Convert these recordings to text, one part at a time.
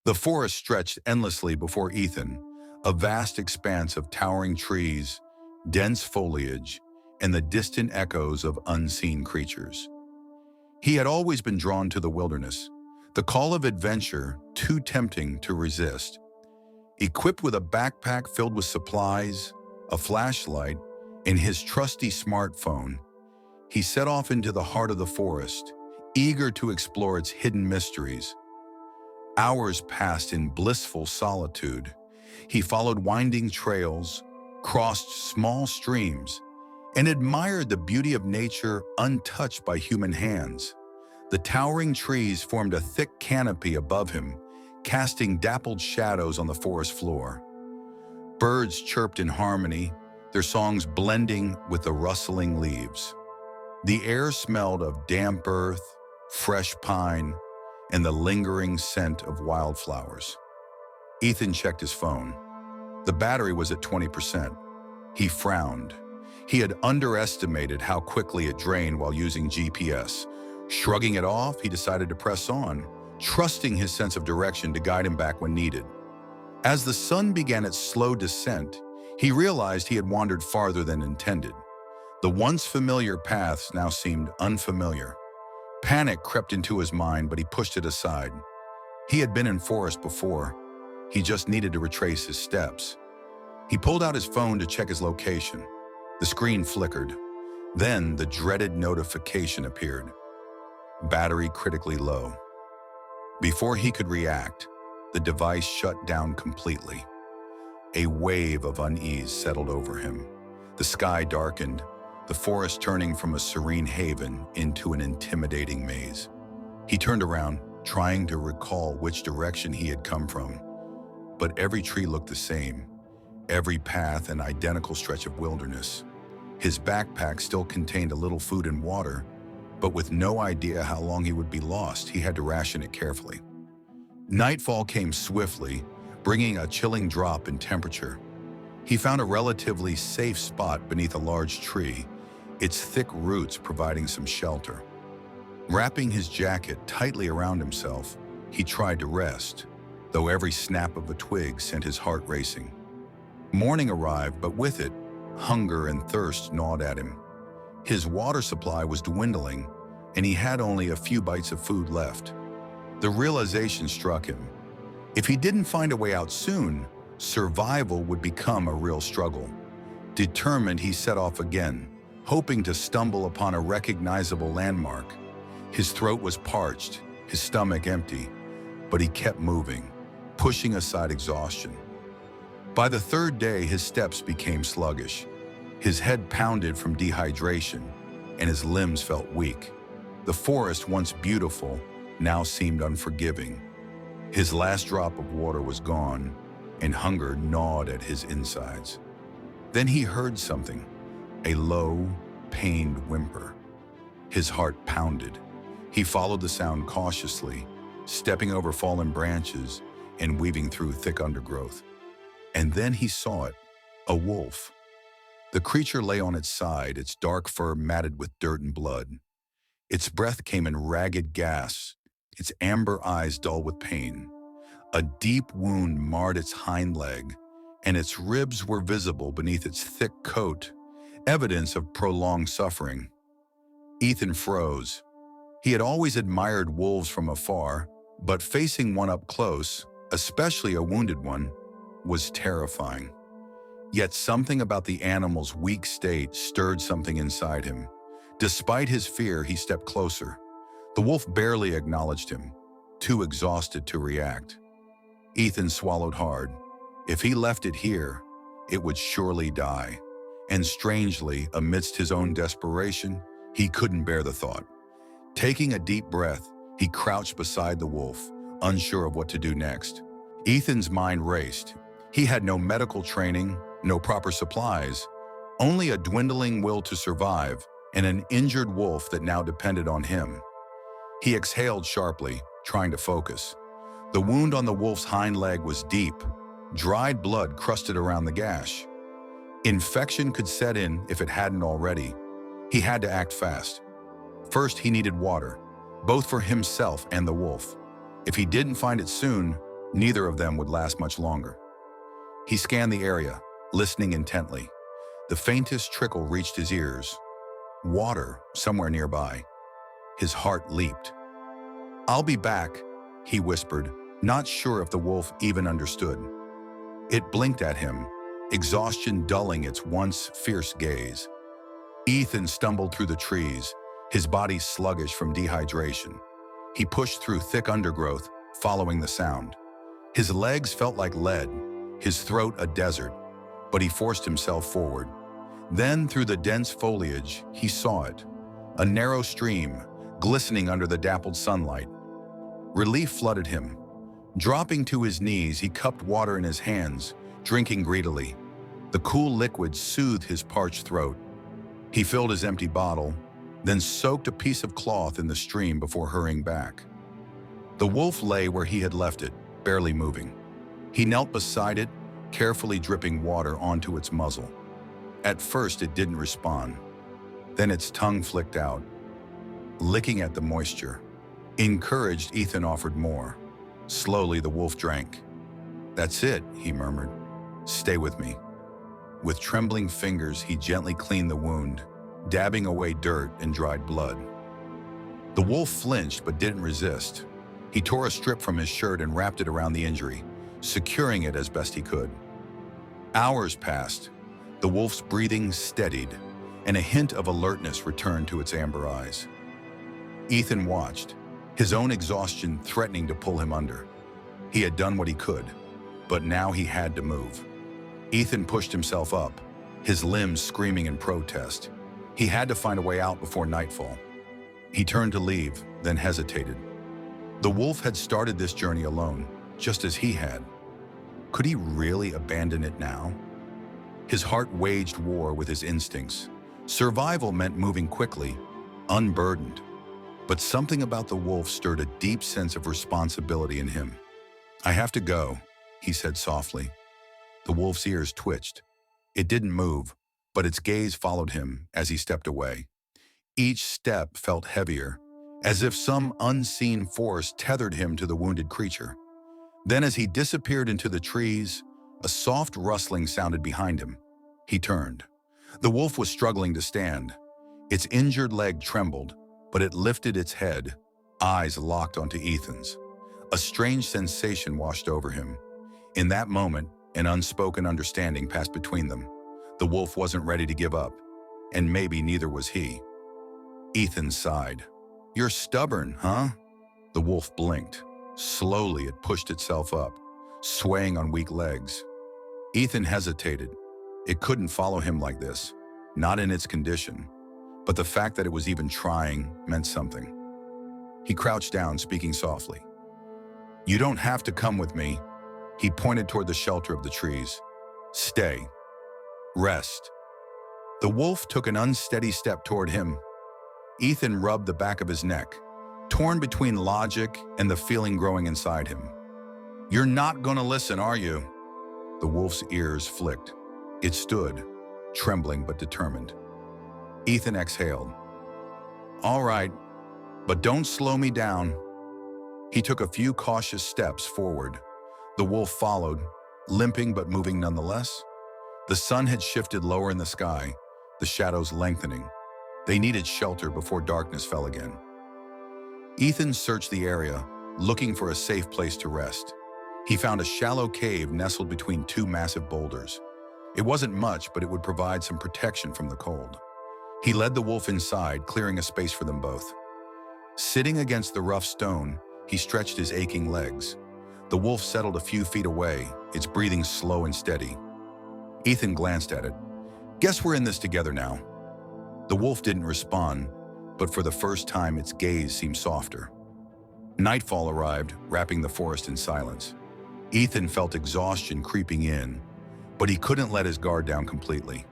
The forest stretched endlessly before Ethan, a vast expanse of towering trees, dense foliage, and the distant echoes of unseen creatures. He had always been drawn to the wilderness, the call of adventure too tempting to resist. Equipped with a backpack filled with supplies, a flashlight, and his trusty smartphone, he set off into the heart of the forest, eager to explore its hidden mysteries. Hours passed in blissful solitude. He followed winding trails, crossed small streams, and admired the beauty of nature untouched by human hands. The towering trees formed a thick canopy above him, casting dappled shadows on the forest floor. Birds chirped in harmony, their songs blending with the rustling leaves. The air smelled of damp earth, fresh pine, and the lingering scent of wildflowers. Ethan checked his phone. The battery was at 20%. He frowned. He had underestimated how quickly it drained while using GPS. Shrugging it off, he decided to press on, trusting his sense of direction to guide him back when needed. As the sun began its slow descent, he realized he had wandered farther than intended. The once familiar paths now seemed unfamiliar. Panic crept into his mind, but he pushed it aside. He had been in forest before. He just needed to retrace his steps. He pulled out his phone to check his location. The screen flickered. Then the dreaded notification appeared. Battery critically low. Before he could react, the device shut down completely. A wave of unease settled over him. The sky darkened, the forest turning from a serene haven into an intimidating maze. He turned around, trying to recall which direction he had come from. But every tree looked the same, every path an identical stretch of wilderness. His backpack still contained a little food and water, but with no idea how long he would be lost, he had to ration it carefully. Nightfall came swiftly, bringing a chilling drop in temperature. He found a relatively safe spot beneath a large tree, its thick roots providing some shelter. Wrapping his jacket tightly around himself, he tried to rest, though every snap of a twig sent his heart racing. Morning arrived, but with it, hunger and thirst gnawed at him. His water supply was dwindling, and he had only a few bites of food left. The realization struck him. If he didn't find a way out soon, survival would become a real struggle. Determined, he set off again, hoping to stumble upon a recognizable landmark. His throat was parched, his stomach empty, but he kept moving, pushing aside exhaustion. By the third day, his steps became sluggish. His head pounded from dehydration, and his limbs felt weak. The forest, once beautiful, now seemed unforgiving. His last drop of water was gone, and hunger gnawed at his insides. Then he heard something, a low, pained whimper. His heart pounded. He followed the sound cautiously, stepping over fallen branches and weaving through thick undergrowth. And then he saw it, a wolf. The creature lay on its side, its dark fur matted with dirt and blood. Its breath came in ragged gasps, its amber eyes dull with pain. A deep wound marred its hind leg, and its ribs were visible beneath its thick coat, evidence of prolonged suffering. Ethan froze. He had always admired wolves from afar, but facing one up close, especially a wounded one, was terrifying. Yet something about the animal's weak state stirred something inside him. Despite his fear, he stepped closer. The wolf barely acknowledged him, too exhausted to react. Ethan swallowed hard. If he left it here, it would surely die. And strangely, amidst his own desperation, he couldn't bear the thought. Taking a deep breath, he crouched beside the wolf, unsure of what to do next. Ethan's mind raced. He had no medical training, no proper supplies, only a dwindling will to survive and an injured wolf that now depended on him. He exhaled sharply, trying to focus. The wound on the wolf's hind leg was deep. Dried blood crusted around the gash. Infection could set in if it hadn't already. He had to act fast. First, he needed water, both for himself and the wolf. If he didn't find it soon, Neither of them would last much longer. He scanned the area, listening intently. The faintest trickle reached his ears. Water somewhere nearby. His heart leaped. "I'll be back," he whispered, not sure if the wolf even understood. It blinked at him, exhaustion dulling its once fierce gaze. Ethan stumbled through the trees, his body sluggish from dehydration. He pushed through thick undergrowth, following the sound. His legs felt like lead, his throat a desert, but he forced himself forward. Then, through the dense foliage, he saw it. A narrow stream, glistening under the dappled sunlight. Relief flooded him. Dropping to his knees, he cupped water in his hands, drinking greedily. The cool liquid soothed his parched throat. He filled his empty bottle, then soaked a piece of cloth in the stream before hurrying back. The wolf lay where he had left it, barely moving. He knelt beside it, carefully dripping water onto its muzzle. At first, it didn't respond. Then its tongue flicked out, licking at the moisture. Encouraged, Ethan offered more. Slowly, the wolf drank. "That's it," he murmured. "Stay with me." With trembling fingers, he gently cleaned the wound, dabbing away dirt and dried blood. The wolf flinched but didn't resist. He tore a strip from his shirt and wrapped it around the injury, securing it as best he could. Hours passed. The wolf's breathing steadied, and a hint of alertness returned to its amber eyes. Ethan watched, his own exhaustion threatening to pull him under. He had done what he could, but now he had to move. Ethan pushed himself up, his limbs screaming in protest. He had to find a way out before nightfall. He turned to leave, then hesitated. The wolf had started this journey alone, just as he had. Could he really abandon it now? His heart waged war with his instincts. Survival meant moving quickly, unburdened. But something about the wolf stirred a deep sense of responsibility in him. "I have to go," he said softly. The wolf's ears twitched. It didn't move, but its gaze followed him as he stepped away. Each step felt heavier, as if some unseen force tethered him to the wounded creature. Then, as he disappeared into the trees, a soft rustling sounded behind him. He turned. The wolf was struggling to stand. Its injured leg trembled, but it lifted its head, eyes locked onto Ethan's. A strange sensation washed over him. In that moment, an unspoken understanding passed between them. The wolf wasn't ready to give up, and maybe neither was he. Ethan sighed. "You're stubborn, huh?" The wolf blinked. Slowly, it pushed itself up, swaying on weak legs. Ethan hesitated. It couldn't follow him like this, not in its condition. But the fact that it was even trying meant something. He crouched down, speaking softly. "You don't have to come with me." He pointed toward the shelter of the trees. "Stay. Rest." The wolf took an unsteady step toward him. Ethan rubbed the back of his neck, torn between logic and the feeling growing inside him. "You're not gonna listen, are you?" The wolf's ears flicked. It stood, trembling but determined. Ethan exhaled. "All right, but don't slow me down." He took a few cautious steps forward. The wolf followed, limping but moving nonetheless. The sun had shifted lower in the sky, the shadows lengthening. They needed shelter before darkness fell again. Ethan searched the area, looking for a safe place to rest. He found a shallow cave nestled between two massive boulders. It wasn't much, but it would provide some protection from the cold. He led the wolf inside, clearing a space for them both. Sitting against the rough stone, he stretched his aching legs. The wolf settled a few feet away, its breathing slow and steady. Ethan glanced at it. "Guess we're in this together now." The wolf didn't respond, but for the first time its gaze seemed softer. Nightfall arrived, wrapping the forest in silence. Ethan felt exhaustion creeping in, but he couldn't let his guard down completely.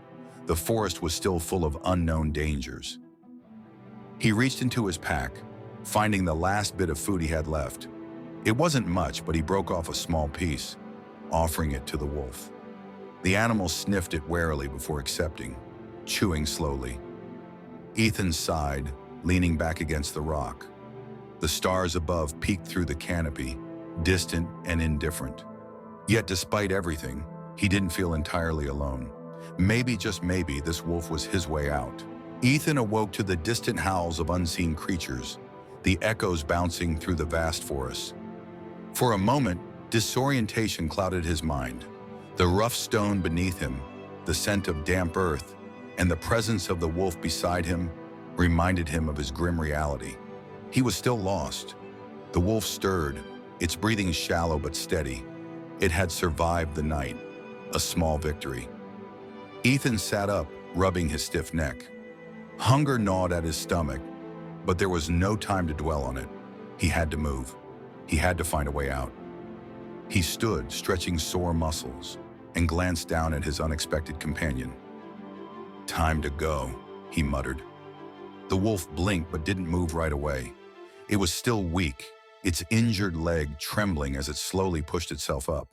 The forest was still full of unknown dangers. He reached into his pack, finding the last bit of food he had left. It wasn't much, but he broke off a small piece, offering it to the wolf. The animal sniffed it warily before accepting, chewing slowly. Ethan sighed, leaning back against the rock. The stars above peeked through the canopy, distant and indifferent. Yet despite everything, he didn't feel entirely alone. Maybe, just maybe, this wolf was his way out. Ethan awoke to the distant howls of unseen creatures, the echoes bouncing through the vast forest. For a moment, disorientation clouded his mind. The rough stone beneath him, the scent of damp earth, and the presence of the wolf beside him reminded him of his grim reality. He was still lost. The wolf stirred, its breathing shallow but steady. It had survived the night, a small victory. Ethan sat up, rubbing his stiff neck. Hunger gnawed at his stomach, but there was no time to dwell on it. He had to move. He had to find a way out. He stood, stretching sore muscles, and glanced down at his unexpected companion. "Time to go," he muttered. The wolf blinked but didn't move right away. It was still weak, its injured leg trembling as it slowly pushed itself up.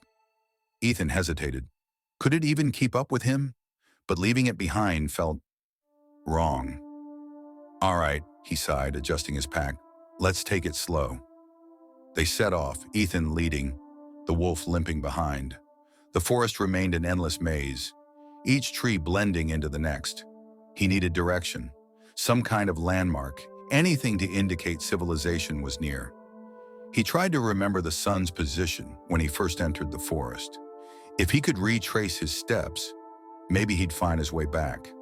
Ethan hesitated. Could it even keep up with him? But leaving it behind felt wrong. "All right," he sighed, adjusting his pack. "Let's take it slow." They set off, Ethan leading, the wolf limping behind. The forest remained an endless maze, each tree blending into the next. He needed direction, some kind of landmark, anything to indicate civilization was near. He tried to remember the sun's position when he first entered the forest. If he could retrace his steps, maybe he'd find his way back.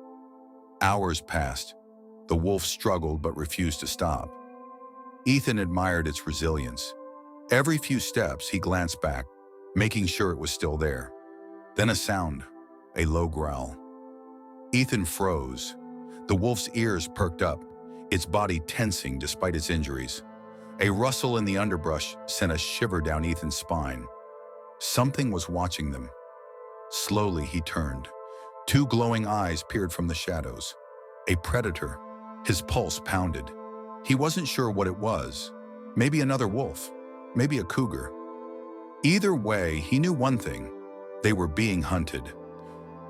Hours passed. The wolf struggled but refused to stop. Ethan admired its resilience. Every few steps, he glanced back, making sure it was still there. Then a sound, a low growl. Ethan froze. The wolf's ears perked up, its body tensing despite its injuries. A rustle in the underbrush sent a shiver down Ethan's spine. Something was watching them. Slowly, he turned. Two glowing eyes peered from the shadows. A predator. His pulse pounded. He wasn't sure what it was. Maybe another wolf. Maybe a cougar. Either way, he knew one thing. They were being hunted.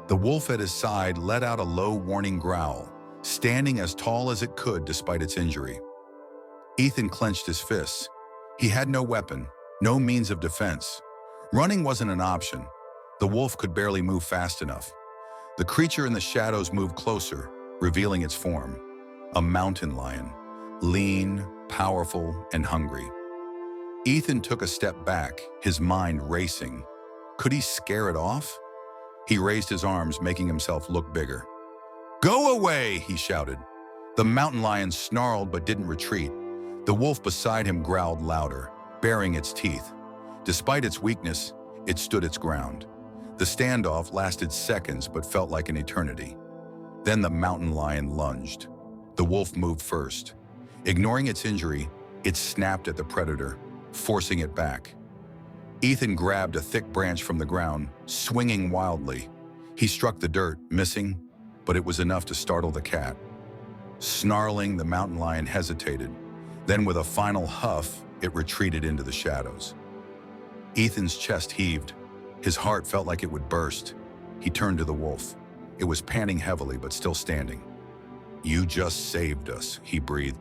The wolf at his side let out a low warning growl, standing as tall as it could despite its injury. Ethan clenched his fists. He had no weapon, no means of defense. Running wasn't an option. The wolf could barely move fast enough. The creature in the shadows moved closer, revealing its form. A mountain lion, lean, powerful, and hungry. Ethan took a step back, his mind racing. Could he scare it off? He raised his arms, making himself look bigger. "Go away!" he shouted. The mountain lion snarled but didn't retreat. The wolf beside him growled louder, baring its teeth. Despite its weakness, it stood its ground. The standoff lasted seconds but felt like an eternity. Then the mountain lion lunged. The wolf moved first. Ignoring its injury, it snapped at the predator, forcing it back. Ethan grabbed a thick branch from the ground, swinging wildly. He struck the dirt, missing, but it was enough to startle the cat. Snarling, the mountain lion hesitated. Then with a final huff, it retreated into the shadows. Ethan's chest heaved. His heart felt like it would burst. He turned to the wolf. It was panting heavily but still standing. "You just saved us," he breathed.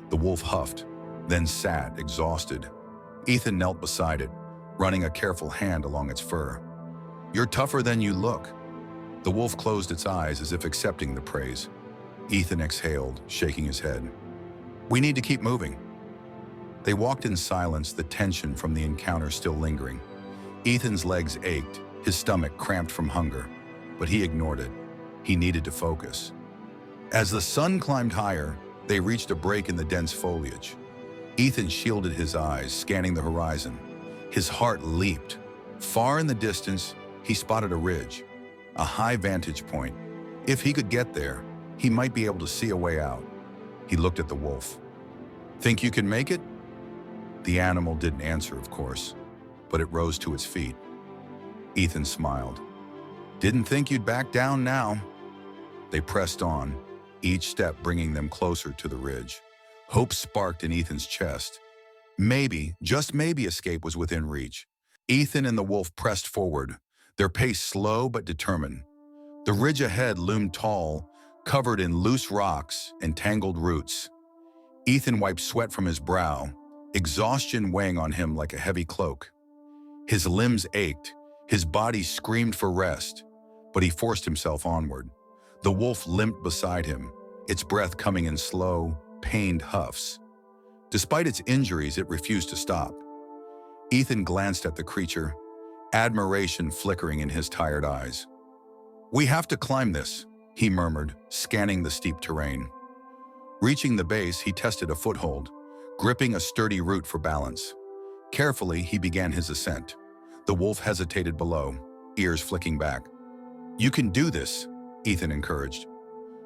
The wolf huffed, then sat, exhausted. Ethan knelt beside it, running a careful hand along its fur. "You're tougher than you look." The wolf closed its eyes as if accepting the praise. Ethan exhaled, shaking his head. "We need to keep moving." They walked in silence, the tension from the encounter still lingering. Ethan's legs ached, his stomach cramped from hunger, but he ignored it. He needed to focus. As the sun climbed higher, they reached a break in the dense foliage. Ethan shielded his eyes, scanning the horizon. His heart leaped. Far in the distance, he spotted a ridge, a high vantage point. If he could get there, he might be able to see a way out. He looked at the wolf. "Think you can make it?" The animal didn't answer, of course, but it rose to its feet. Ethan smiled. "Didn't think you'd back down now." They pressed on, each step bringing them closer to the ridge. Hope sparked in Ethan's chest. Maybe, just maybe, escape was within reach. Ethan and the wolf pressed forward, their pace slow but determined. The ridge ahead loomed tall, covered in loose rocks and tangled roots. Ethan wiped sweat from his brow. exhaustion weighing on him like a heavy cloak. His limbs ached, his body screamed for rest, but he forced himself onward. The wolf limped beside him, its breath coming in slow, pained huffs. Despite its injuries, it refused to stop. Ethan glanced at the creature, admiration flickering in his tired eyes. "We have to climb this," he murmured, scanning the steep terrain. Reaching the base, he tested a foothold, gripping a sturdy root for balance. Carefully, he began his ascent. The wolf hesitated below, ears flicking back. "You can do this," Ethan encouraged.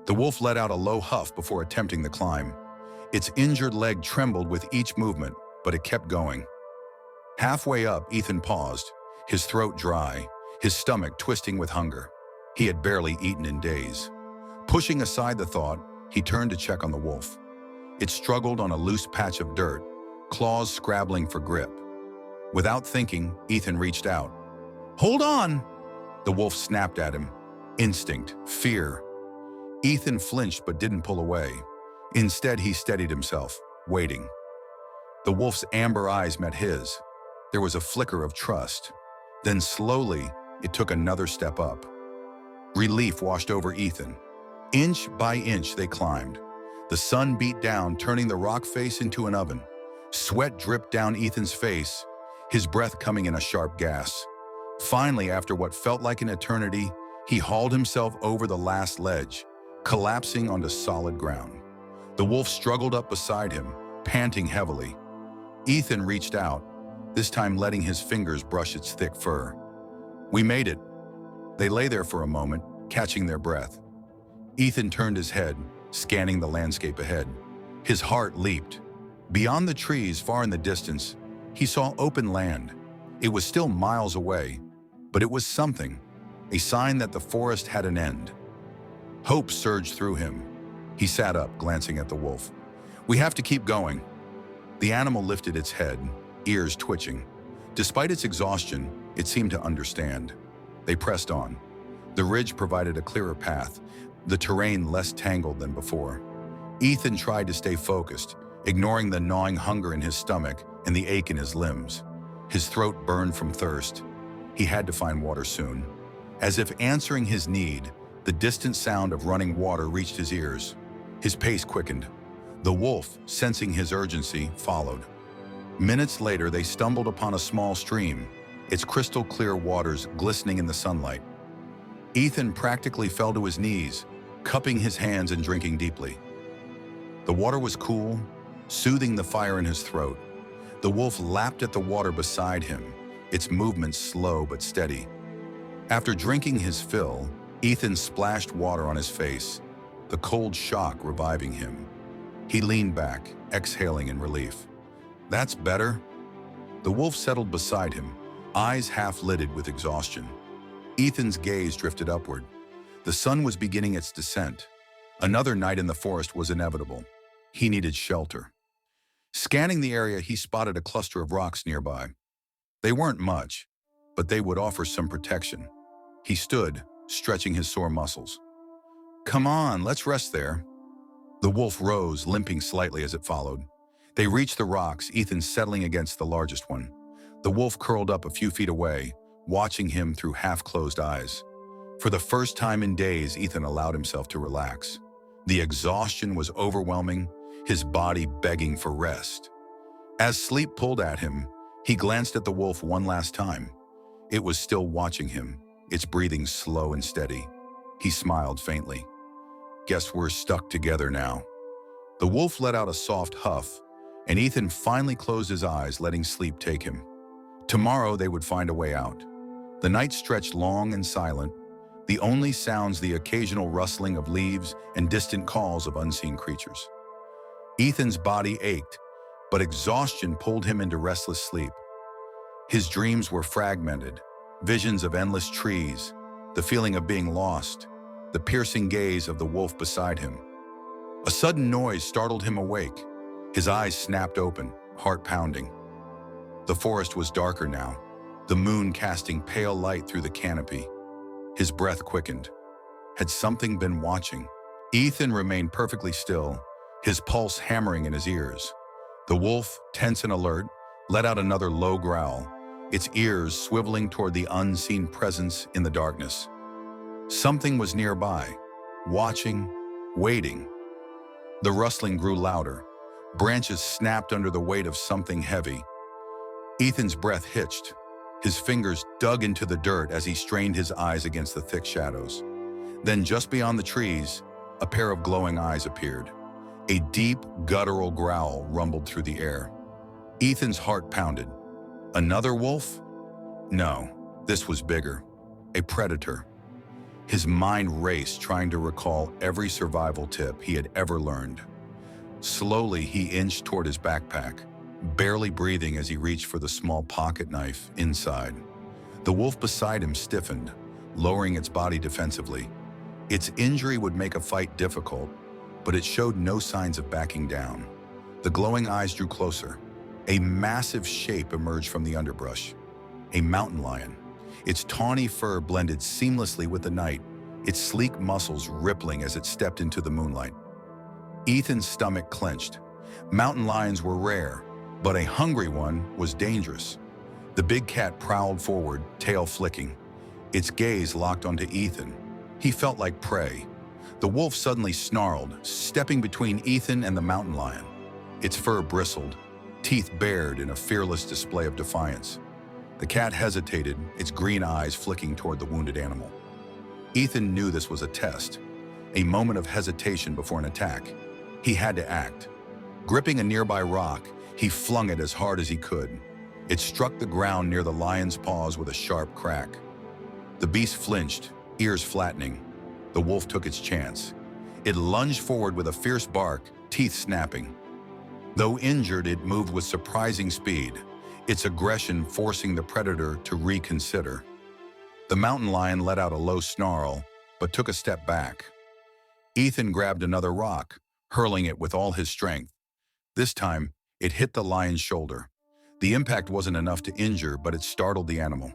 The wolf let out a low huff before attempting the climb. Its injured leg trembled with each movement, but it kept going. Halfway up, Ethan paused, his throat dry, his stomach twisting with hunger. He had barely eaten in days. Pushing aside the thought, he turned to check on the wolf. It struggled on a loose patch of dirt, claws scrabbling for grip. Without thinking, Ethan reached out. "Hold on!" The wolf snapped at him. Instinct, fear. Ethan flinched but didn't pull away. Instead, he steadied himself, waiting. The wolf's amber eyes met his. There was a flicker of trust. Then slowly, it took another step up. Relief washed over Ethan. Inch by inch, they climbed. The sun beat down, turning the rock face into an oven. Sweat dripped down Ethan's face, his breath coming in a sharp gas. Finally, after what felt like an eternity, he hauled himself over the last ledge, collapsing onto solid ground. The wolf struggled up beside him, panting heavily. Ethan reached out, this time letting his fingers brush its thick fur. "We made it." They lay there for a moment, catching their breath. Ethan turned his head, scanning the landscape ahead. His heart leaped. Beyond the trees, far in the distance, he saw open land. It was still miles away, but it was something, a sign that the forest had an end. Hope surged through him. He sat up, glancing at the wolf. "We have to keep going." The animal lifted its head, ears twitching. Despite its exhaustion, it seemed to understand. They pressed on. The ridge provided a clearer path, the terrain less tangled than before. Ethan tried to stay focused, ignoring the gnawing hunger in his stomach and the ache in his limbs. His throat burned from thirst. He had to find water soon. As if answering his need, the distant sound of running water reached his ears. His pace quickened. The wolf, sensing his urgency, followed. Minutes later, they stumbled upon a small stream, its crystal-clear waters glistening in the sunlight. Ethan practically fell to his knees, cupping his hands and drinking deeply. The water was cool, soothing the fire in his throat. The wolf lapped at the water beside him, its movements slow but steady. After drinking his fill, Ethan splashed water on his face, the cold shock reviving him. He leaned back, exhaling in relief. "That's better." The wolf settled beside him, eyes half-lidded with exhaustion. Ethan's gaze drifted upward. The sun was beginning its descent. Another night in the forest was inevitable. He needed shelter. Scanning the area, he spotted a cluster of rocks nearby. They weren't much, but they would offer some protection. He stood, stretching his sore muscles. "Come on, let's rest there." The wolf rose, limping slightly as it followed. They reached the rocks, Ethan settling against the largest one. The wolf curled up a few feet away, watching him through half-closed eyes. For the first time in days, Ethan allowed himself to relax. The exhaustion was overwhelming, his body begging for rest. As sleep pulled at him, he glanced at the wolf one last time. It was still watching him, its breathing slow and steady. He smiled faintly. "Guess we're stuck together now." The wolf let out a soft huff, and Ethan finally closed his eyes, letting sleep take him. Tomorrow they would find a way out. The night stretched long and silent, the only sounds the occasional rustling of leaves and distant calls of unseen creatures. Ethan's body ached, but exhaustion pulled him into restless sleep. His dreams were fragmented, visions of endless trees, the feeling of being lost, the piercing gaze of the wolf beside him. A sudden noise startled him awake. His eyes snapped open, heart pounding. The forest was darker now, the moon casting pale light through the canopy. His breath quickened. Had something been watching? Ethan remained perfectly still, his pulse hammering in his ears. The wolf, tense and alert, let out another low growl, its ears swiveling toward the unseen presence in the darkness. Something was nearby, watching, waiting. The rustling grew louder. Branches snapped under the weight of something heavy. Ethan's breath hitched. His fingers dug into the dirt as he strained his eyes against the thick shadows. Then just beyond the trees, a pair of glowing eyes appeared. A deep, guttural growl rumbled through the air. Ethan's heart pounded. Another wolf? No, this was bigger. A predator. His mind raced, trying to recall every survival tip he had ever learned. Slowly, he inched toward his backpack, barely breathing as he reached for the small pocket knife inside. The wolf beside him stiffened, lowering its body defensively. Its injury would make a fight difficult, but it showed no signs of backing down. The glowing eyes drew closer. A massive shape emerged from the underbrush. A mountain lion. Its tawny fur blended seamlessly with the night, its sleek muscles rippling as it stepped into the moonlight. Ethan's stomach clenched. Mountain lions were rare, but a hungry one was dangerous. The big cat prowled forward, tail flicking. Its gaze locked onto Ethan. He felt like prey. The wolf suddenly snarled, stepping between Ethan and the mountain lion. Its fur bristled, teeth bared in a fearless display of defiance. The cat hesitated, its green eyes flicking toward the wounded animal. Ethan knew this was a test, a moment of hesitation before an attack. He had to act. Gripping a nearby rock, he flung it as hard as he could. It struck the ground near the lion's paws with a sharp crack. The beast flinched, ears flattening. The wolf took its chance. It lunged forward with a fierce bark, teeth snapping. Though injured, it moved with surprising speed, its aggression forcing the predator to reconsider. The mountain lion let out a low snarl, but took a step back. Ethan grabbed another rock, hurling it with all his strength. This time, it hit the lion's shoulder. The impact wasn't enough to injure, but it startled the animal.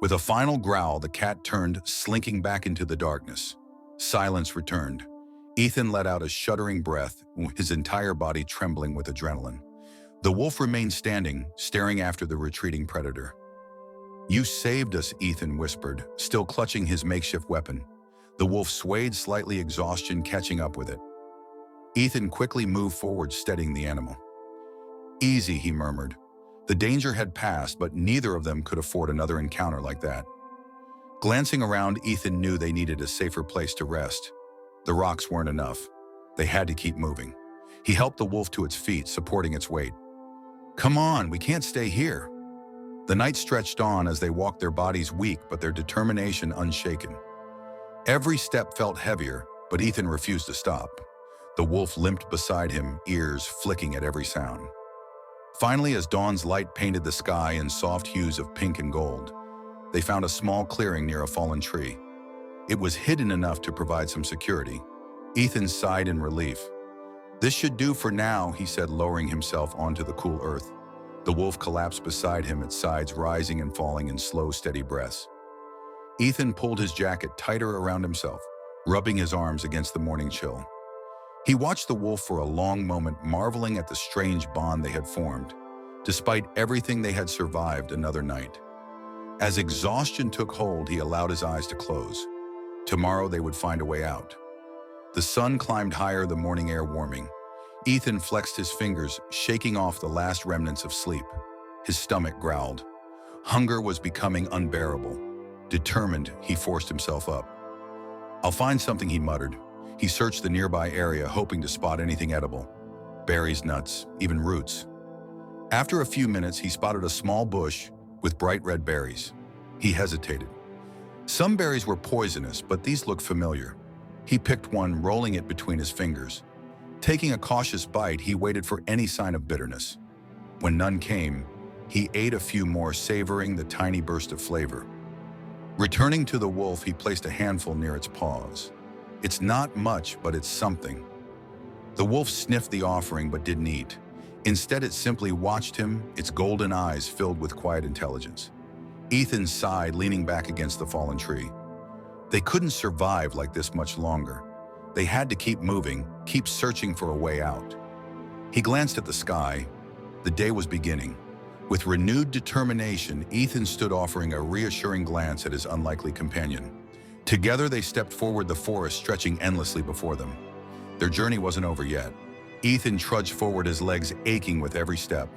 With a final growl, the cat turned, slinking back into the darkness. Silence returned. Ethan let out a shuddering breath, his entire body trembling with adrenaline. The wolf remained standing, staring after the retreating predator. "You saved us," Ethan whispered, still clutching his makeshift weapon. The wolf swayed slightly, exhaustion catching up with it. Ethan quickly moved forward, steadying the animal. "Easy," he murmured. The danger had passed, but neither of them could afford another encounter like that. Glancing around, Ethan knew they needed a safer place to rest. The rocks weren't enough. They had to keep moving. He helped the wolf to its feet, supporting its weight. "Come on, we can't stay here." The night stretched on as they walked, their bodies weak but their determination unshaken. Every step felt heavier, but Ethan refused to stop. The wolf limped beside him, ears flicking at every sound. Finally, as dawn's light painted the sky in soft hues of pink and gold, they found a small clearing near a fallen tree. It was hidden enough to provide some security. Ethan sighed in relief. "This should do for now," he said, lowering himself onto the cool earth. The wolf collapsed beside him, its sides rising and falling in slow, steady breaths. Ethan pulled his jacket tighter around himself, rubbing his arms against the morning chill. He watched the wolf for a long moment, marveling at the strange bond they had formed, despite everything they had survived another night. As exhaustion took hold, he allowed his eyes to close. Tomorrow they would find a way out. The sun climbed higher, the morning air warming. Ethan flexed his fingers, shaking off the last remnants of sleep. His stomach growled. Hunger was becoming unbearable. Determined, he forced himself up. "I'll find something," he muttered. He searched the nearby area, hoping to spot anything edible. Berries, nuts, even roots. After a few minutes, he spotted a small bush with bright red berries. He hesitated. Some berries were poisonous, but these looked familiar. He picked one, rolling it between his fingers. Taking a cautious bite, he waited for any sign of bitterness. When none came, he ate a few more, savoring the tiny burst of flavor. Returning to the wolf, he placed a handful near its paws. "It's not much, but it's something." The wolf sniffed the offering but didn't eat. Instead, it simply watched him, its golden eyes filled with quiet intelligence. Ethan sighed, leaning back against the fallen tree. They couldn't survive like this much longer. They had to keep moving, keep searching for a way out. He glanced at the sky. The day was beginning. With renewed determination, Ethan stood offering a reassuring glance at his unlikely companion. Together they stepped forward, the forest stretching endlessly before them. Their journey wasn't over yet. Ethan trudged forward, his legs aching with every step.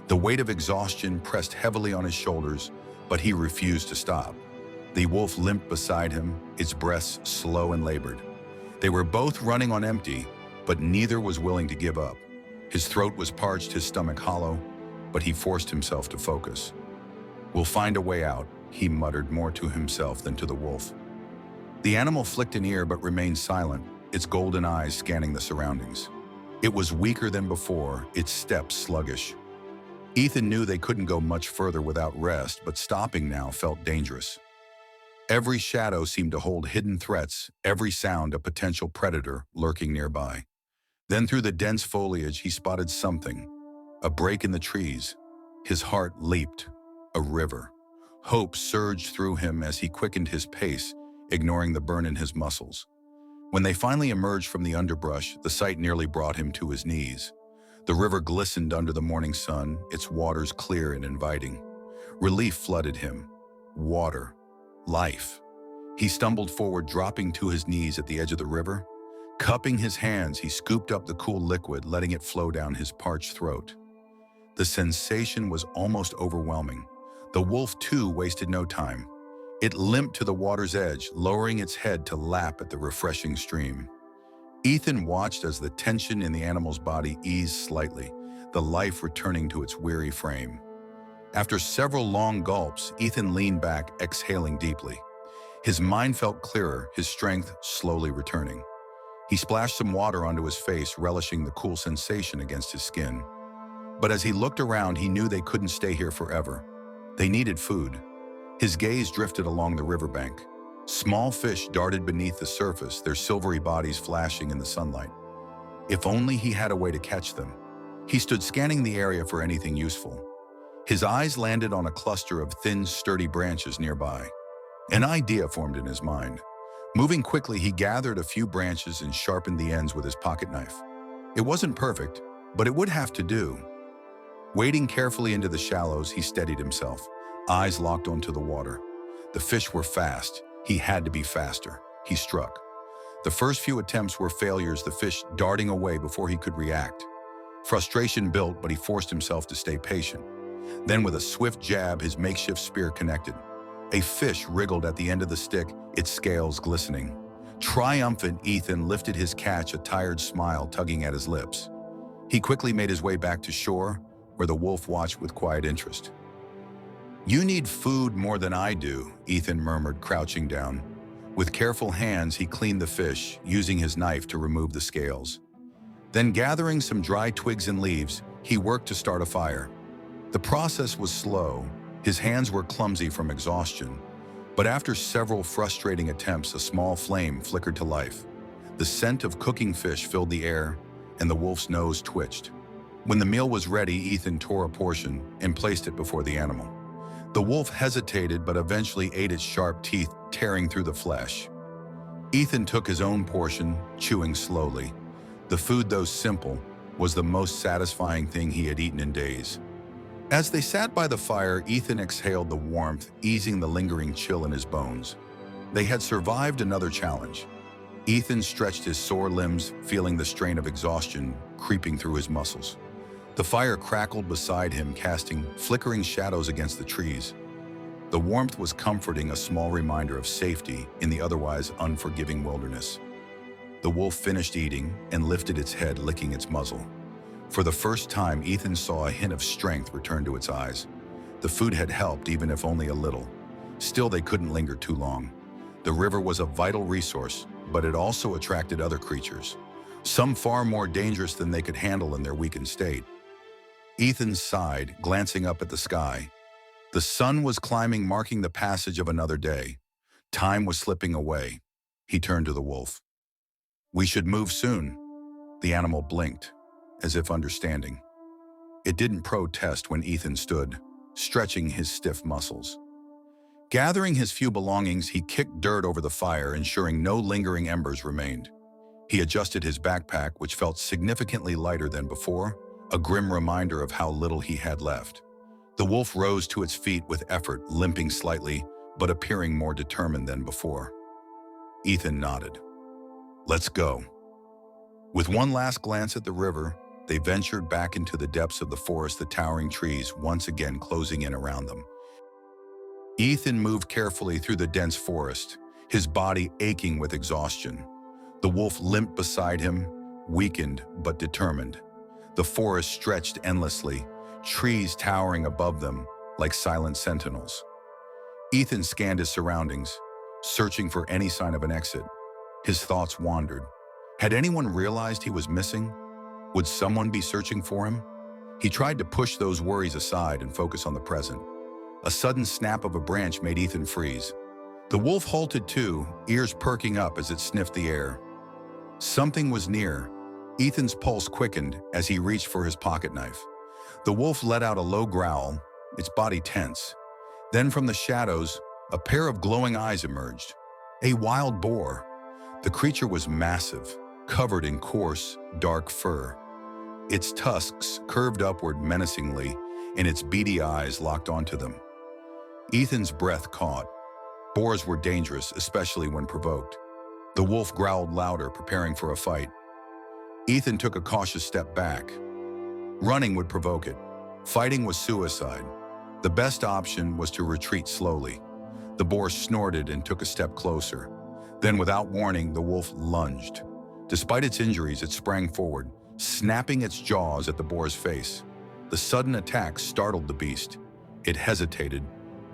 The weight of exhaustion pressed heavily on his shoulders, but he refused to stop. The wolf limped beside him, its breaths slow and labored. They were both running on empty, but neither was willing to give up. His throat was parched, his stomach hollow, but he forced himself to focus. "We'll find a way out," he muttered, more to himself than to the wolf. The animal flicked an ear but remained silent, its golden eyes scanning the surroundings. It was weaker than before, its steps sluggish. Ethan knew they couldn't go much further without rest, but stopping now felt dangerous. Every shadow seemed to hold hidden threats, every sound a potential predator lurking nearby. Then through the dense foliage he spotted something, a break in the trees. His heart leaped. A river. Hope surged through him as he quickened his pace, ignoring the burn in his muscles. When they finally emerged from the underbrush, the sight nearly brought him to his knees. The river glistened under the morning sun, its waters clear and inviting. Relief flooded him. Water. Life. He stumbled forward, dropping to his knees at the edge of the river. Cupping his hands, he scooped up the cool liquid, letting it flow down his parched throat. The sensation was almost overwhelming. The wolf, too, wasted no time. It limped to the water's edge, lowering its head to lap at the refreshing stream. Ethan watched as the tension in the animal's body eased slightly, the life returning to its weary frame. After several long gulps, Ethan leaned back, exhaling deeply. His mind felt clearer, his strength slowly returning. He splashed some water onto his face, relishing the cool sensation against his skin. But as he looked around, he knew they couldn't stay here forever. They needed food. His gaze drifted along the riverbank. Small fish darted beneath the surface, their silvery bodies flashing in the sunlight. If only he had a way to catch them. He stood scanning the area for anything useful. His eyes landed on a cluster of thin, sturdy branches nearby. An idea formed in his mind. Moving quickly, he gathered a few branches and sharpened the ends with his pocket knife. It wasn't perfect, but it would have to do. Wading carefully into the shallows, he steadied himself, eyes locked onto the water. The fish were fast. He had to be faster. He struck. The first few attempts were failures, the fish darting away before he could react. Frustration built, but he forced himself to stay patient. Then with a swift jab, his makeshift spear connected. A fish wriggled at the end of the stick, its scales glistening. Triumphant, Ethan lifted his catch, a tired smile tugging at his lips. He quickly made his way back to shore, where the wolf watched with quiet interest. "You need food more than I do," Ethan murmured, crouching down. With careful hands, he cleaned the fish, using his knife to remove the scales. Then, gathering some dry twigs and leaves, he worked to start a fire. The process was slow. His hands were clumsy from exhaustion. But after several frustrating attempts, a small flame flickered to life. The scent of cooking fish filled the air, and the wolf's nose twitched. When the meal was ready, Ethan tore a portion and placed it before the animal. The wolf hesitated, but eventually ate its sharp teeth, tearing through the flesh. Ethan took his own portion, chewing slowly. The food, though simple, was the most satisfying thing he had eaten in days. As they sat by the fire, Ethan exhaled the warmth, easing the lingering chill in his bones. They had survived another challenge. Ethan stretched his sore limbs, feeling the strain of exhaustion creeping through his muscles. The fire crackled beside him, casting flickering shadows against the trees. The warmth was comforting, a small reminder of safety in the otherwise unforgiving wilderness. The wolf finished eating and lifted its head, licking its muzzle. For the first time, Ethan saw a hint of strength return to its eyes. The food had helped, even if only a little. Still, they couldn't linger too long. The river was a vital resource, but it also attracted other creatures, some far more dangerous than they could handle in their weakened state. Ethan sighed, glancing up at the sky. The sun was climbing, marking the passage of another day. Time was slipping away. He turned to the wolf. "We should move soon." The animal blinked, as if understanding. It didn't protest when Ethan stood, stretching his stiff muscles. Gathering his few belongings, he kicked dirt over the fire, ensuring no lingering embers remained. He adjusted his backpack, which felt significantly lighter than before, a grim reminder of how little he had left. The wolf rose to its feet with effort, limping slightly, but appearing more determined than before. Ethan nodded. "Let's go." With one last glance at the river, they ventured back into the depths of the forest, the towering trees once again closing in around them. Ethan moved carefully through the dense forest, his body aching with exhaustion. The wolf limped beside him, weakened but determined. The forest stretched endlessly, trees towering above them like silent sentinels. Ethan scanned his surroundings, searching for any sign of an exit. His thoughts wandered. Had anyone realized he was missing? Would someone be searching for him? He tried to push those worries aside and focus on the present. A sudden snap of a branch made Ethan freeze. The wolf halted too, ears perking up as it sniffed the air. Something was near. Ethan's pulse quickened as he reached for his pocket knife. The wolf let out a low growl, its body tense. Then from the shadows, a pair of glowing eyes emerged. A wild boar. The creature was massive, covered in coarse, dark fur. Its tusks curved upward menacingly, and its beady eyes locked onto them. Ethan's breath caught. Boars were dangerous, especially when provoked. The wolf growled louder, preparing for a fight. Ethan took a cautious step back. Running would provoke it. Fighting was suicide. The best option was to retreat slowly. The boar snorted and took a step closer. Then, without warning, the wolf lunged. Despite its injuries, it sprang forward, snapping its jaws at the boar's face. The sudden attack startled the beast. It hesitated,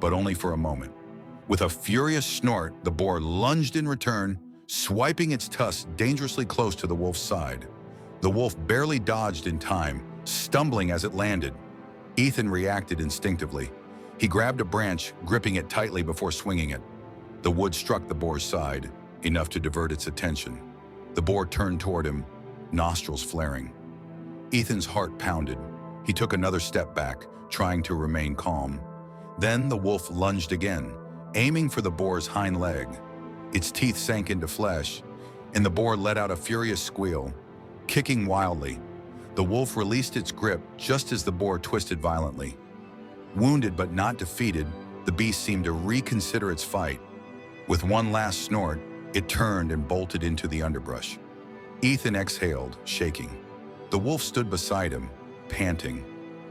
but only for a moment. With a furious snort, the boar lunged in return, swiping its tusks dangerously close to the wolf's side. The wolf barely dodged in time, stumbling as it landed. Ethan reacted instinctively. He grabbed a branch, gripping it tightly before swinging it. The wood struck the boar's side, enough to divert its attention. The boar turned toward him, nostrils flaring. Ethan's heart pounded. He took another step back, trying to remain calm. Then the wolf lunged again, aiming for the boar's hind leg. Its teeth sank into flesh, and the boar let out a furious squeal, kicking wildly. The wolf released its grip just as the boar twisted violently. Wounded but not defeated, the beast seemed to reconsider its fight. With one last snort, it turned and bolted into the underbrush. Ethan exhaled, shaking. The wolf stood beside him, panting.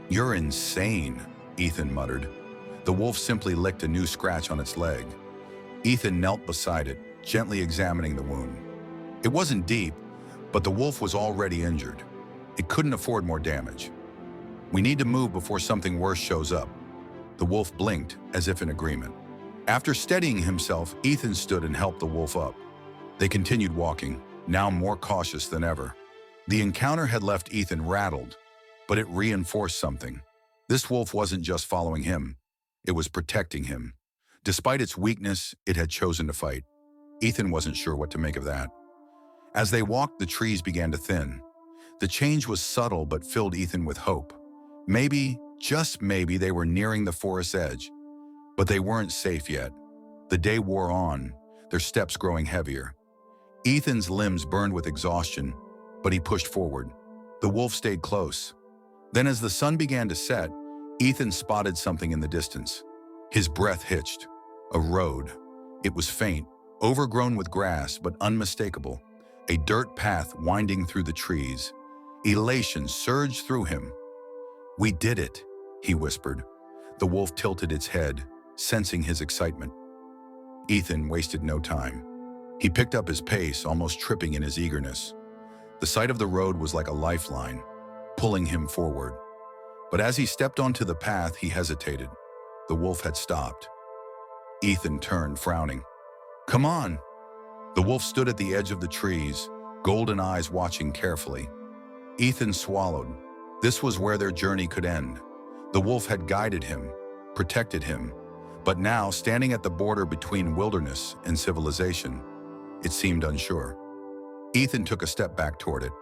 "You're insane," Ethan muttered. The wolf simply licked a new scratch on its leg. Ethan knelt beside it, gently examining the wound. It wasn't deep, but the wolf was already injured. It couldn't afford more damage. "We need to move before something worse shows up." The wolf blinked, as if in agreement. After steadying himself, Ethan stood and helped the wolf up. They continued walking, now more cautious than ever. The encounter had left Ethan rattled, but it reinforced something. This wolf wasn't just following him, it was protecting him. Despite its weakness, it had chosen to fight. Ethan wasn't sure what to make of that. As they walked, the trees began to thin. The change was subtle but filled Ethan with hope. Maybe, just maybe, they were nearing the forest's edge. But they weren't safe yet. The day wore on, their steps growing heavier. Ethan's limbs burned with exhaustion, but he pushed forward. The wolf stayed close. Then as the sun began to set, Ethan spotted something in the distance. His breath hitched. A road. It was faint, overgrown with grass, but unmistakable. A dirt path winding through the trees. Elation surged through him. "We did it," he whispered. The wolf tilted its head, sensing his excitement. Ethan wasted no time. He picked up his pace, almost tripping in his eagerness. The sight of the road was like a lifeline, pulling him forward. But as he stepped onto the path, he hesitated. The wolf had stopped. Ethan turned, frowning. "Come on." The wolf stood at the edge of the trees, golden eyes watching carefully. Ethan swallowed. This was where their journey could end. The wolf had guided him, protected him, but now, standing at the border between wilderness and civilization, it seemed unsure. Ethan took a step back toward it.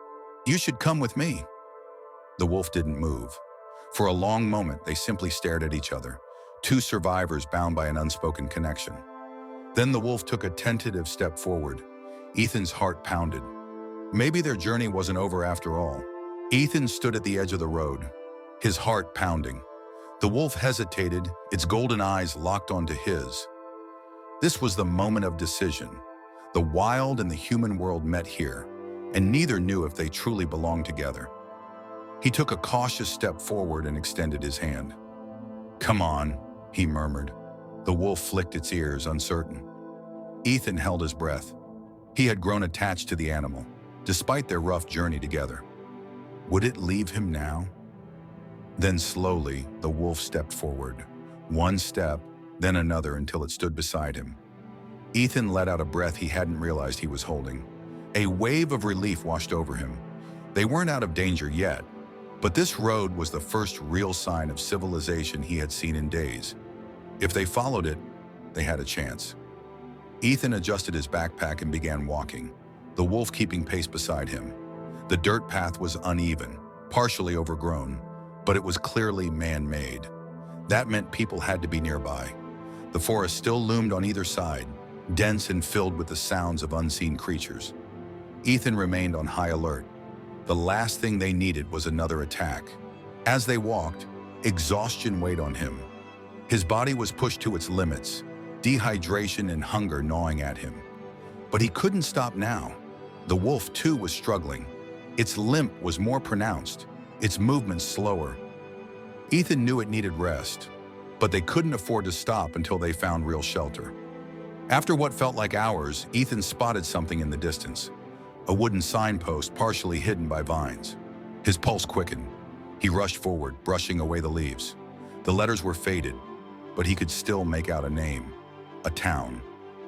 "You should come with me." The wolf didn't move. For a long moment, they simply stared at each other, two survivors bound by an unspoken connection. Then the wolf took a tentative step forward. Ethan's heart pounded. Maybe their journey wasn't over after all. Ethan stood at the edge of the road, his heart pounding. The wolf hesitated, its golden eyes locked onto his. This was the moment of decision. The wild and the human world met here, and neither knew if they truly belonged together. He took a cautious step forward and extended his hand. "Come on," he murmured. The wolf flicked its ears, uncertain. Ethan held his breath. He had grown attached to the animal, despite their rough journey together. Would it leave him now? Then slowly, the wolf stepped forward. One step, then another until it stood beside him. Ethan let out a breath he hadn't realized he was holding. A wave of relief washed over him. They weren't out of danger yet, but this road was the first real sign of civilization he had seen in days. If they followed it, they had a chance. Ethan adjusted his backpack and began walking, the wolf keeping pace beside him. The dirt path was uneven, partially overgrown, but it was clearly man-made. That meant people had to be nearby. The forest still loomed on either side, dense and filled with the sounds of unseen creatures. Ethan remained on high alert. The last thing they needed was another attack. As they walked, exhaustion weighed on him. His body was pushed to its limits, dehydration and hunger gnawing at him. But he couldn't stop now. The wolf, too, was struggling. Its limp was more pronounced, its movements slower. Ethan knew it needed rest, but they couldn't afford to stop until they found real shelter. After what felt like hours, Ethan spotted something in the distance, a wooden signpost partially hidden by vines. His pulse quickened. He rushed forward, brushing away the leaves. The letters were faded, but he could still make out a name, a town.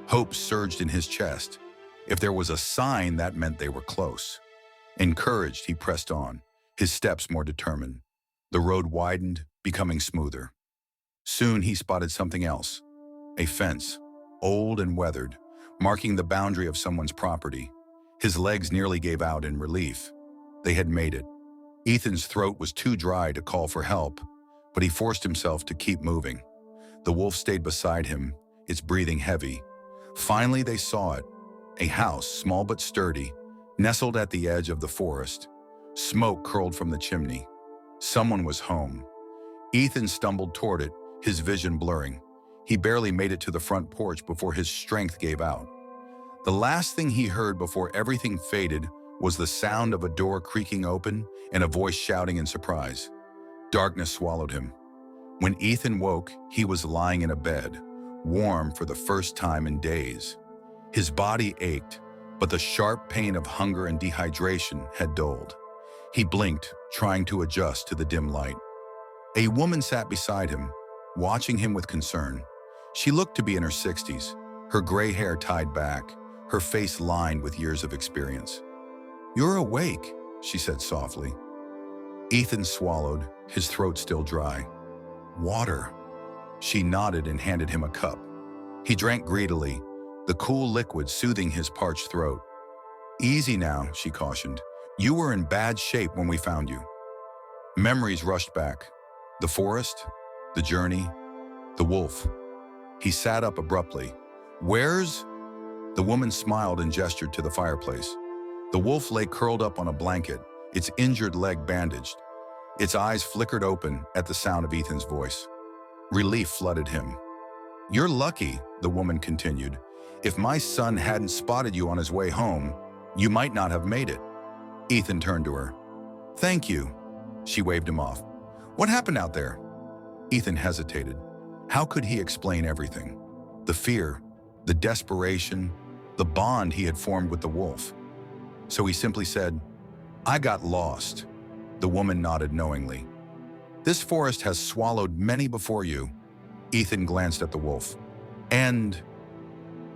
Hope surged in his chest. If there was a sign, that meant they were close. Encouraged, he pressed on, his steps more determined. The road widened, becoming smoother. Soon he spotted something else, a fence, old and weathered, marking the boundary of someone's property. His legs nearly gave out in relief. They had made it. Ethan's throat was too dry to call for help, but he forced himself to keep moving. The wolf stayed beside him, its breathing heavy. Finally, they saw it, a house, small but sturdy, nestled at the edge of the forest. Smoke curled from the chimney. Someone was home. Ethan stumbled toward it, his vision blurring. He barely made it to the front porch before his strength gave out. The last thing he heard before everything faded was the sound of a door creaking open and a voice shouting in surprise. Darkness swallowed him. When Ethan woke, he was lying in a bed, warm for the first time in days. His body ached, but the sharp pain of hunger and dehydration had dulled. He blinked, trying to adjust to the dim light. A woman sat beside him, watching him with concern. She looked to be in her 60s, her gray hair tied back, her face lined with years of experience. "You're awake," she said softly. Ethan swallowed, his throat still dry. "Water." She nodded and handed him a cup. He drank greedily, the cool liquid soothing his parched throat. "Easy now," she cautioned. "You were in bad shape when we found you." Memories rushed back. The forest, the journey, the wolf. He sat up abruptly. "Where's—" The woman smiled and gestured to the fireplace. The wolf lay curled up on a blanket, its injured leg bandaged. Its eyes flickered open at the sound of Ethan's voice. Relief flooded him. "You're lucky," the woman continued. "If my son hadn't spotted you on his way home, you might not have made it." Ethan turned to her. "Thank you." She waved him off. "What happened out there?" Ethan hesitated. How could he explain everything? The fear, the desperation, the bond he had formed with the wolf. So he simply said, "I got lost." The woman nodded knowingly. "This forest has swallowed many before you." Ethan glanced at the wolf. "And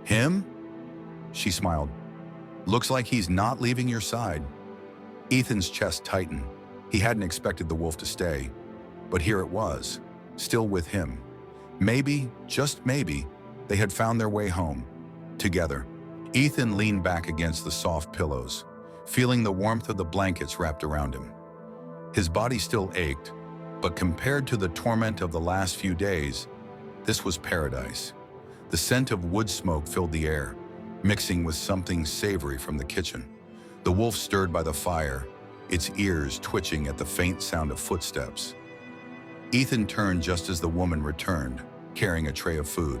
him?" She smiled. "Looks like he's not leaving your side." Ethan's chest tightened. He hadn't expected the wolf to stay, but here it was, still with him. Maybe, just maybe, they had found their way home, together. Ethan leaned back against the soft pillows, feeling the warmth of the blankets wrapped around him. His body still ached, but compared to the torment of the last few days, this was paradise. The scent of wood smoke filled the air, mixing with something savory from the kitchen. The wolf stirred by the fire, its ears twitching at the faint sound of footsteps. Ethan turned just as the woman returned, carrying a tray of food.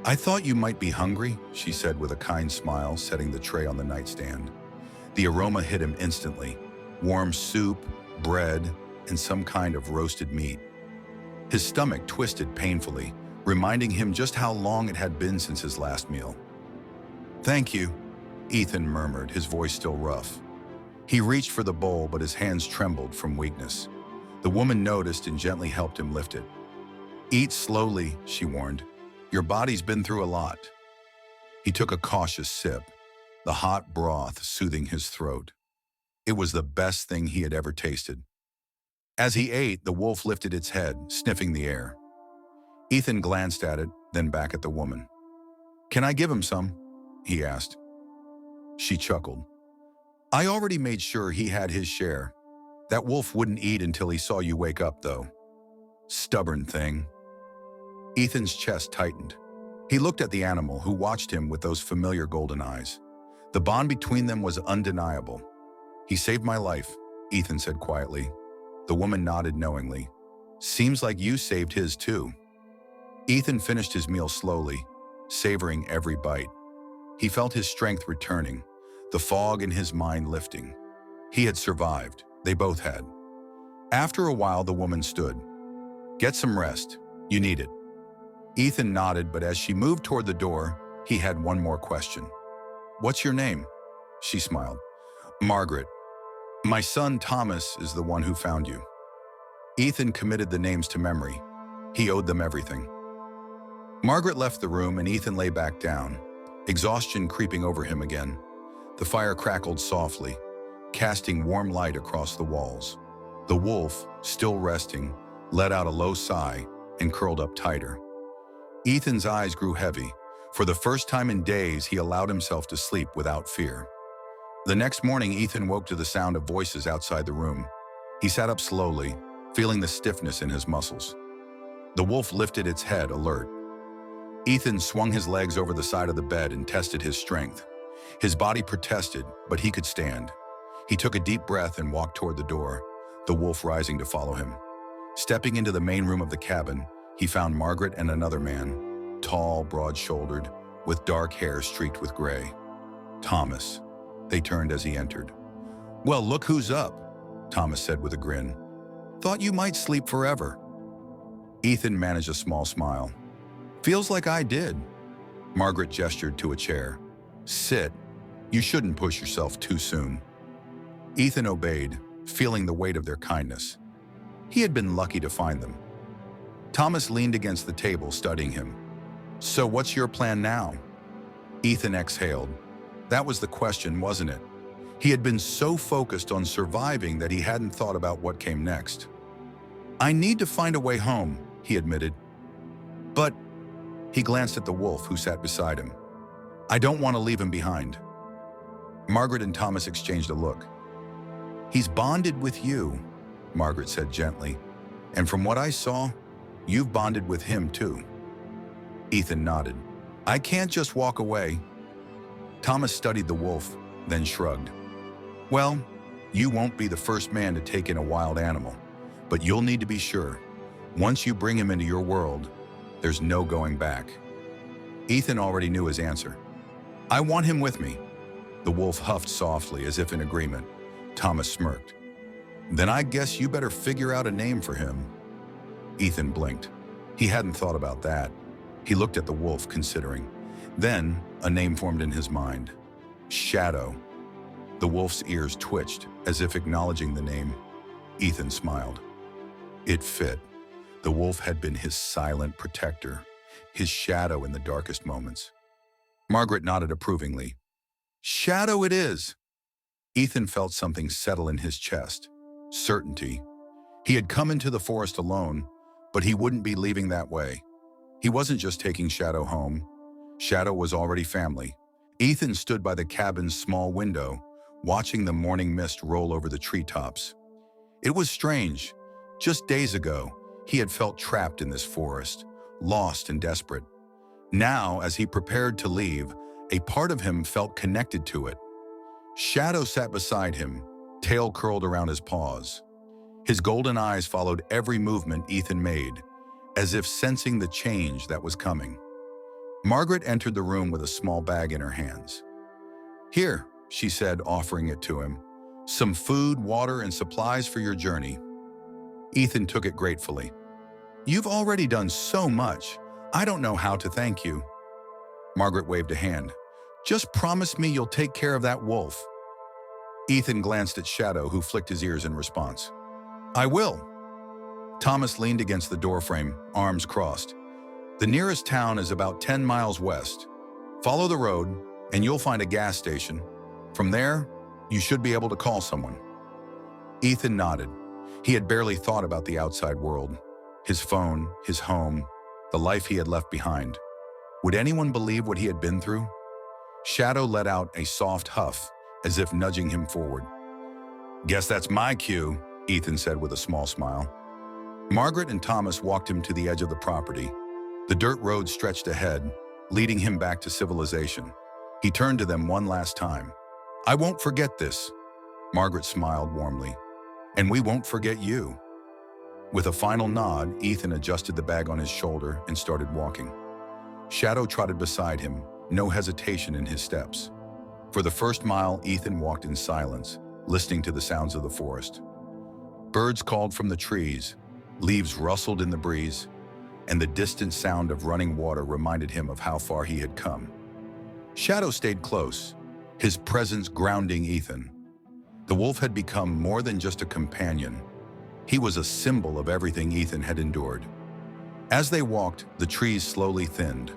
"I thought you might be hungry," she said with a kind smile, setting the tray on the nightstand. The aroma hit him instantly: warm soup, bread, and some kind of roasted meat. His stomach twisted painfully, reminding him just how long it had been since his last meal. "Thank you," Ethan murmured, his voice still rough. He reached for the bowl, but his hands trembled from weakness. The woman noticed and gently helped him lift it. "Eat slowly," she warned. "Your body's been through a lot." He took a cautious sip, the hot broth soothing his throat. It was the best thing he had ever tasted. As he ate, the wolf lifted its head, sniffing the air. Ethan glanced at it, then back at the woman. "Can I give him some?" he asked. She chuckled. "I already made sure he had his share. That wolf wouldn't eat until he saw you wake up, though. Stubborn thing." Ethan's chest tightened. He looked at the animal, who watched him with those familiar golden eyes. The bond between them was undeniable. "He saved my life," Ethan said quietly. The woman nodded knowingly. "Seems like you saved his too." Ethan finished his meal slowly, savoring every bite. He felt his strength returning, the fog in his mind lifting. He had survived. They both had. After a while, the woman stood. "Get some rest. You need it." Ethan nodded, but as she moved toward the door, he had one more question. "What's your name?" She smiled. "Margaret. My son Thomas is the one who found you." Ethan committed the names to memory. He owed them everything. Margaret left the room and Ethan lay back down, exhaustion creeping over him again. The fire crackled softly, casting warm light across the walls. The wolf, still resting, let out a low sigh and curled up tighter. Ethan's eyes grew heavy. For the first time in days, he allowed himself to sleep without fear. The next morning, Ethan woke to the sound of voices outside the room. He sat up slowly, feeling the stiffness in his muscles. The wolf lifted its head, alert. Ethan swung his legs over the side of the bed and tested his strength. His body protested, but he could stand. He took a deep breath and walked toward the door, the wolf rising to follow him. Stepping into the main room of the cabin, he found Margaret and another man, tall, broad-shouldered, with dark hair streaked with gray. "Thomas." They turned as he entered. "Well, look who's up," Thomas said with a grin. "Thought you might sleep forever." Ethan managed a small smile. "Feels like I did." Margaret gestured to a chair. "Sit. You shouldn't push yourself too soon." Ethan obeyed, feeling the weight of their kindness. He had been lucky to find them. Thomas leaned against the table, studying him. "So what's your plan now?" Ethan exhaled. That was the question, wasn't it? He had been so focused on surviving that he hadn't thought about what came next. "I need to find a way home," he admitted. "But," he glanced at the wolf who sat beside him, "I don't want to leave him behind." Margaret and Thomas exchanged a look. "He's bonded with you," Margaret said gently. "And from what I saw, you've bonded with him too." Ethan nodded. "I can't just walk away." Thomas studied the wolf, then shrugged. "Well, you won't be the first man to take in a wild animal, but you'll need to be sure. Once you bring him into your world, there's no going back." Ethan already knew his answer. "I want him with me." The wolf huffed softly, as if in agreement. Thomas smirked. "Then I guess you better figure out a name for him." Ethan blinked. He hadn't thought about that. He looked at the wolf, considering. Then, a name formed in his mind. Shadow. The wolf's ears twitched, as if acknowledging the name. Ethan smiled. It fit. The wolf had been his silent protector, his shadow in the darkest moments. Margaret nodded approvingly. "Shadow it is." Ethan felt something settle in his chest. Certainty. He had come into the forest alone, but he wouldn't be leaving that way. He wasn't just taking Shadow home. Shadow was already family. Ethan stood by the cabin's small window, watching the morning mist roll over the treetops. It was strange. Just days ago, he had felt trapped in this forest, lost and desperate. Now, as he prepared to leave, a part of him felt connected to it. Shadow sat beside him, tail curled around his paws. His golden eyes followed every movement Ethan made, as if sensing the change that was coming. Margaret entered the room with a small bag in her hands. "Here," she said, offering it to him. "Some food, water, and supplies for your journey." Ethan took it gratefully. "You've already done so much. I don't know how to thank you." Margaret waved a hand. "Just promise me you'll take care of that wolf." Ethan glanced at Shadow, who flicked his ears in response. "I will." Thomas leaned against the doorframe, arms crossed. "The nearest town is about 10 miles west. Follow the road, and you'll find a gas station. From there, you should be able to call someone." Ethan nodded. He had barely thought about the outside world. His phone, his home, the life he had left behind. Would anyone believe what he had been through? Shadow let out a soft huff, as if nudging him forward. "Guess that's my cue," Ethan said with a small smile. Margaret and Thomas walked him to the edge of the property. The dirt road stretched ahead, leading him back to civilization. He turned to them one last time. "I won't forget this." Margaret smiled warmly. "And we won't forget you." With a final nod, Ethan adjusted the bag on his shoulder and started walking. Shadow trotted beside him, no hesitation in his steps. For the first mile, Ethan walked in silence, listening to the sounds of the forest. Birds called from the trees, leaves rustled in the breeze, and the distant sound of running water reminded him of how far he had come. Shadow stayed close, his presence grounding Ethan. The wolf had become more than just a companion. He was a symbol of everything Ethan had endured. As they walked, the trees slowly thinned.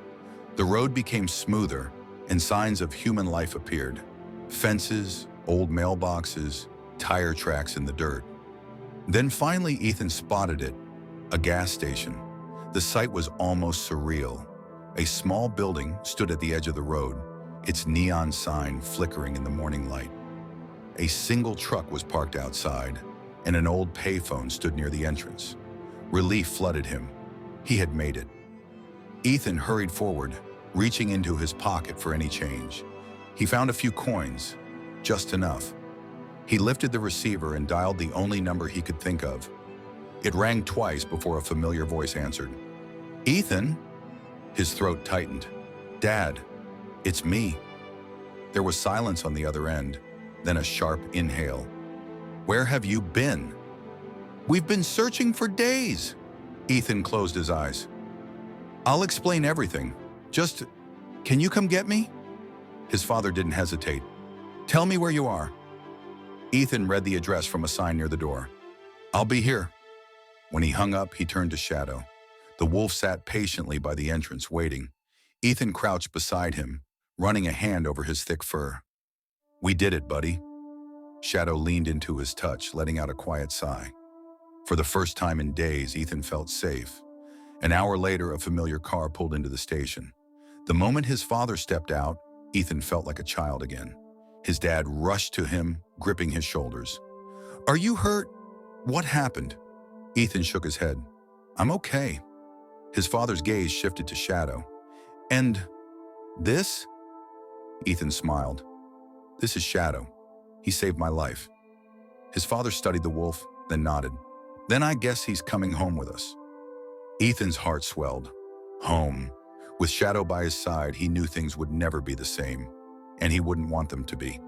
The road became smoother, and signs of human life appeared. Fences, old mailboxes, tire tracks in the dirt. Then finally Ethan spotted it, a gas station. The sight was almost surreal. A small building stood at the edge of the road, its neon sign flickering in the morning light. A single truck was parked outside, and an old payphone stood near the entrance. Relief flooded him. He had made it. Ethan hurried forward, reaching into his pocket for any change. He found a few coins, just enough. He lifted the receiver and dialed the only number he could think of. It rang twice before a familiar voice answered. "Ethan?" His throat tightened. "Dad, it's me." There was silence on the other end, then a sharp inhale. "Where have you been?" "We've been searching for days." Ethan closed his eyes. "I'll explain everything. Just, can you come get me?" His father didn't hesitate. "Tell me where you are." Ethan read the address from a sign near the door. "I'll be here." When he hung up, he turned to Shadow. The wolf sat patiently by the entrance, waiting. Ethan crouched beside him, running a hand over his thick fur. "We did it, buddy." Shadow leaned into his touch, letting out a quiet sigh. For the first time in days, Ethan felt safe. An hour later, a familiar car pulled into the station. The moment his father stepped out, Ethan felt like a child again. His dad rushed to him, gripping his shoulders. "Are you hurt? What happened?" Ethan shook his head. "I'm okay." His father's gaze shifted to Shadow. "And this?" Ethan smiled. "This is Shadow. He saved my life." His father studied the wolf, then nodded. "Then I guess he's coming home with us." Ethan's heart swelled. Home. With Shadow by his side, he knew things would never be the same, and he wouldn't want them to be.